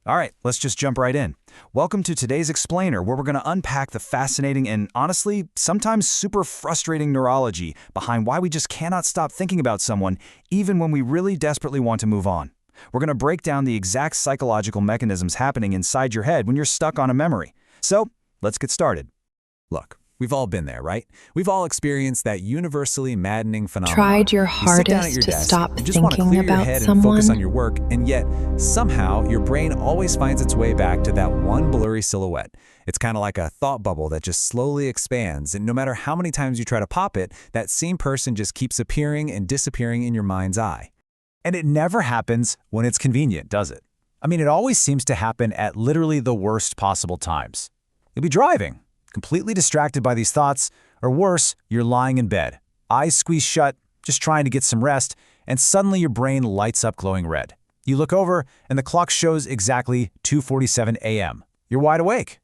All right, let's just jump right in. Welcome to today's Explainer, where we're going to unpack the fascinating and honestly, sometimes super frustrating neurology behind why we just cannot stop thinking about someone, even when we really desperately want to move on. We're going to break down the exact psychological mechanisms happening inside your head when you're stuck on a memory. So, let's get started. Look, we've all been there, right? We've all experienced that universally maddening phenomenon. Tried your You sit down at hardest your to desk, stop you just want to thinking clear your about head and focus on someone? your work, and yet, somehow, your brain always finds its way back to that one blurry silhouette. It's kind of like a thought bubble that just slowly expands, and no matter how many times you try to pop it, that same person just keeps appearing and disappearing in your mind's eye. And it never happens when it's convenient, does it? I mean, it always seems to happen at literally the worst possible times. You'll be driving, completely distracted by these thoughts, or worse, you're lying in bed, eyes squeezed shut, just trying to get some rest, and suddenly your brain lights up glowing red. You look over, and the clock shows exactly 2:47 a.m. You're wide awake.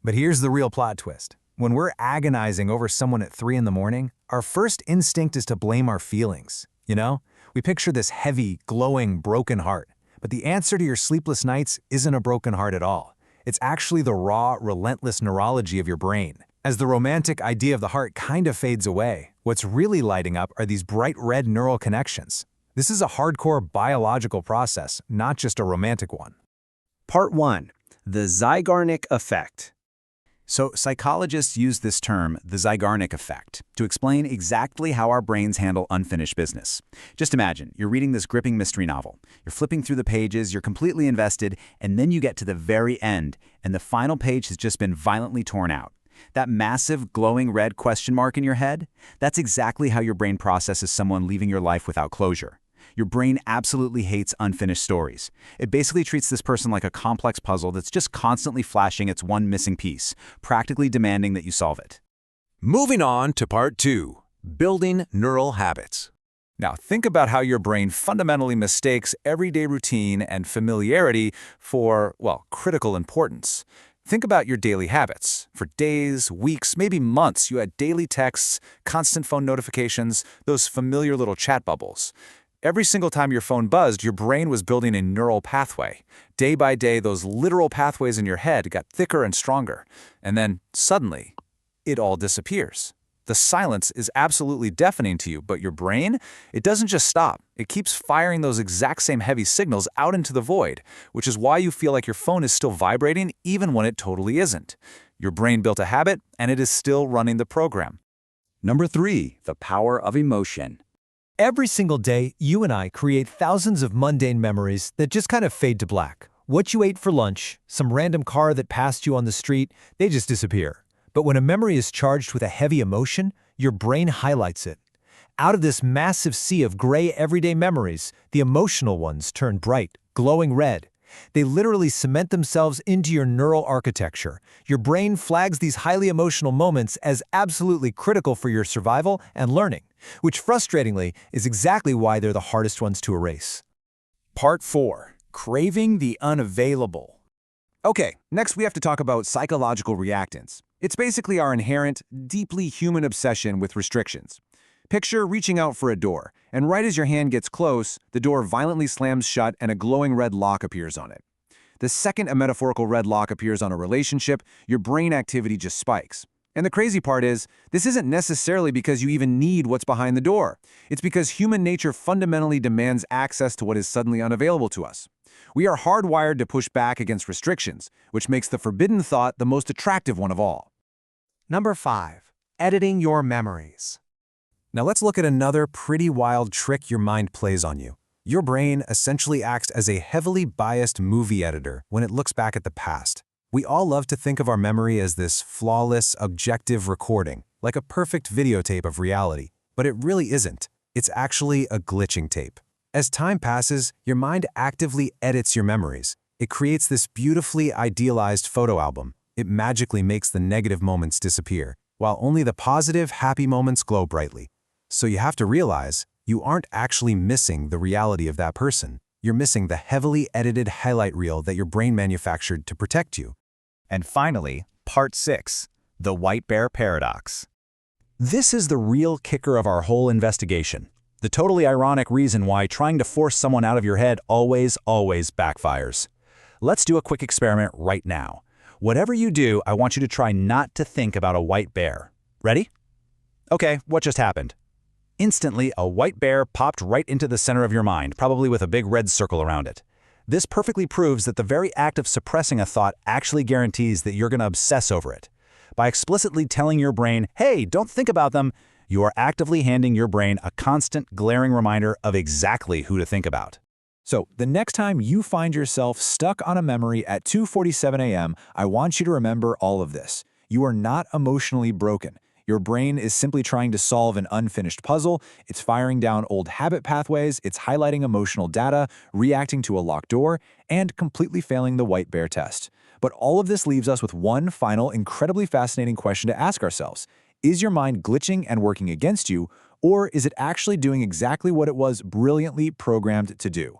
But here's the real plot twist. When we're agonizing over someone at 3 in the morning, our first instinct is to blame our feelings. You know? We picture this heavy, glowing, broken heart. But the answer to your sleepless nights isn't a broken heart at all. It's actually the raw, relentless neurology of your brain. As the romantic idea of the heart kind of fades away, what's really lighting up are these bright red neural connections. This is a hardcore biological process, not just a romantic one. Part 1. The Zeigarnik Effect. So psychologists use this term, the Zeigarnik Effect, to explain exactly how our brains handle unfinished business. Just imagine, you're reading this gripping mystery novel. You're flipping through the pages, you're completely invested, and then you get to the very end, and the final page has just been violently torn out. That massive, glowing red question mark in your head? That's exactly how your brain processes someone leaving your life without closure. Your brain absolutely hates unfinished stories. It basically treats this person like a complex puzzle that's just constantly flashing its one missing piece, practically demanding that you solve it. Moving on to Part 2. Building neural habits. Now, think about how your brain fundamentally mistakes everyday routine and familiarity for, well, critical importance. Think about your daily habits. For days, weeks, maybe months, you had daily texts, constant phone notifications, those familiar little chat bubbles. Every single time your phone buzzed, your brain was building a neural pathway. Day by day, those literal pathways in your head got thicker and stronger. And then, suddenly, it all disappears. The silence is absolutely deafening to you, but your brain, it doesn't just stop. It keeps firing those exact same heavy signals out into the void, which is why you feel like your phone is still vibrating even when it totally isn't. Your brain built a habit, and it is still running the program. Number 3. The power of emotion. Every single day, you and I create thousands of mundane memories that just kind of fade to black. What you ate for lunch, some random car that passed you on the street, they just disappear. But when a memory is charged with a heavy emotion, your brain highlights it. Out of this massive sea of gray everyday memories, the emotional ones turn bright, glowing red. They literally cement themselves into your neural architecture. Your brain flags these highly emotional moments as absolutely critical for your survival and learning, which frustratingly is exactly why they're the hardest ones to erase. Part 4. Craving the unavailable. Okay, next we have to talk about psychological reactance. It's basically our inherent, deeply human obsession with restrictions. Picture reaching out for a door, and right as your hand gets close, the door violently slams shut and a glowing red lock appears on it. The second a metaphorical red lock appears on a relationship, your brain activity just spikes. And the crazy part is, this isn't necessarily because you even need what's behind the door. It's because human nature fundamentally demands access to what is suddenly unavailable to us. We are hardwired to push back against restrictions, which makes the forbidden thought the most attractive one of all. Number 5. Editing your memories. Now let's look at another pretty wild trick your mind plays on you. Your brain essentially acts as a heavily biased movie editor when it looks back at the past. We all love to think of our memory as this flawless, objective recording, like a perfect videotape of reality, but it really isn't. It's actually a glitching tape. As time passes, your mind actively edits your memories. It creates this beautifully idealized photo album. It magically makes the negative moments disappear, while only the positive, happy moments glow brightly. So you have to realize, you aren't actually missing the reality of that person. You're missing the heavily edited highlight reel that your brain manufactured to protect you. And finally, Part 6. The White Bear Paradox. This is the real kicker of our whole investigation. The totally ironic reason why trying to force someone out of your head always backfires. Let's do a quick experiment right now. Whatever you do, I want you to try not to think about a white bear. Ready? Okay, what just happened? Instantly, a white bear popped right into the center of your mind, probably with a big red circle around it. This perfectly proves that the very act of suppressing a thought actually guarantees that you're going to obsess over it. By explicitly telling your brain, hey, don't think about them, you are actively handing your brain a constant, glaring reminder of exactly who to think about. So, the next time you find yourself stuck on a memory at 2:47 a.m., I want you to remember all of this. You are not emotionally broken. Your brain is simply trying to solve an unfinished puzzle, it's firing down old habit pathways, it's highlighting emotional data, reacting to a locked door, and completely failing the white bear test. But all of this leaves us with one final, incredibly fascinating question to ask ourselves. Is your mind glitching and working against you, or is it actually doing exactly what it was brilliantly programmed to do?